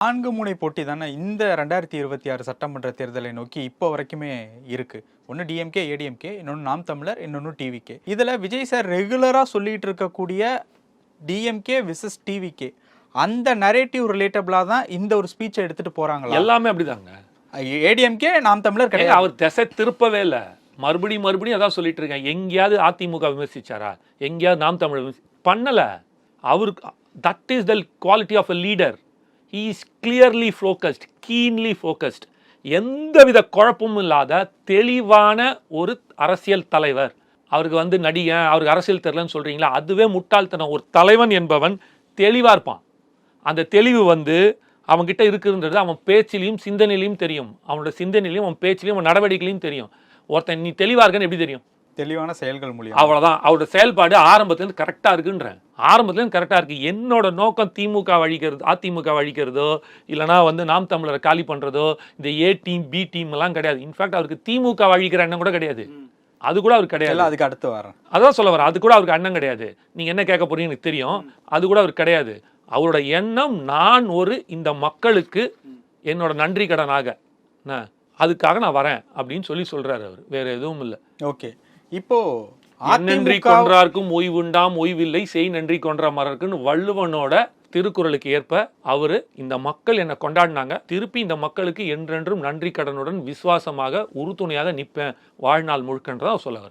4 முனை போட்டி தானே இந்த 2026 சட்டமன்ற தேர்தலை நோக்கி இப்போ வரைக்குமே இருக்கு. ஒன்று டிஎம்கே, ஏடிஎம்கே, இன்னொன்று நாம் தமிழர், இன்னொன்று டிவிகே. இதில் விஜய் சார் ரெகுலராக சொல்லிட்டு இருக்கக்கூடிய டிஎம்கே விசஸ் டிவிகே அந்த நரேட்டிவ் ரிலேட்டபிளாக தான் இந்த ஒரு ஸ்பீச்சை எடுத்துட்டு போறாங்களா? எல்லாமே அப்படிதாங்க. ஏடிஎம்கே நாம் தமிழர் கிடையாது. அவர் திசை திருப்பவே இல்லை. மறுபடியும் அதான் சொல்லிட்டு இருக்கேன். எங்கேயாவது அதிமுக விமர்சிச்சாரா? எங்கேயாவது நாம் தமிழர் பண்ணல. அவருக்கு that is the quality of a leader. He is clearly focused, keenly focused. எந்தவித குழப்பமும் இல்லாத தெளிவான ஒரு அரசியல் தலைவர். அவருக்கு நடிகன், அவருக்கு அரசியல் தெரியலன்னு சொல்றீங்களா? அதுவே முட்டாள்தனம். ஒரு தலைவன் என்பவன் தெளிவா இருப்பான். அந்த தெளிவு அவன்கிட்ட இருக்குன்றது அவன் பேச்சிலையும் சிந்தனையிலையும் தெரியும். அவனோட சிந்தனையிலையும் அவன் பேச்சிலையும் அவன் நடவடிக்கையிலையும் தெரியும். ஒருத்தன் நீ தெளிவா இருக்கன்னு எப்படி தெரியும்? தெளிவான செயல்கள் மூலியம். அவ்வளவுதான். அவரோட செயல்பாடு ஆரம்பத்திலிருந்து கரெக்டா இருக்குன்றேன். ஆரம்பத்திலிருந்து கரெக்டா இருக்கு. என்னோட நோக்கம் திமுக வழிக்கிறது, அதிமுக வழிக்கிறதோ இல்லைனா நாம் தமிழரை காலி பண்றதோ இந்த ஏ டீம் பி டீம் எல்லாம் கிடையாது. இன்ஃபேக்ட் அவருக்கு திமுக வழிக்கிற எண்ணம் கூட கிடையாது. அது கூட அவருக்கு கிடையாது. அதுக்கு அடுத்து வரேன். அதான் சொல்ல வரேன். அது கூட அவருக்கு எண்ணம் கிடையாது. நீங்க என்ன கேட்க போறீங்கன்னு எனக்கு தெரியும். அது கூட அவருக்கு கிடையாது. அவரோட எண்ணம் நான் இந்த மக்களுக்கு என்னோட நன்றி கடனாக அதுக்காக நான் வரேன் அப்படின்னு சொல்றாரு அவர். வேற எதுவும் இல்லை. ஓகே. இப்போ நன்றி கொன்றார்க்கும் ஓய்வுண்டாம் ஓய்வில்லை செய் நன்றி கொன்ற மரர்க்குன்னு வள்ளுவனோட திருக்குறளுக்கு ஏற்ப அவரு இந்த மக்கள் என்ன கொண்டாடினாங்க, திருப்பி இந்த மக்களுக்கு என்றென்றும் நன்றி கடனுடன் விசுவாசமாக உறுதுணையாக நிற்பேன் வாழ்நாள் முழுக்கன்றதான் சொல்ல வர.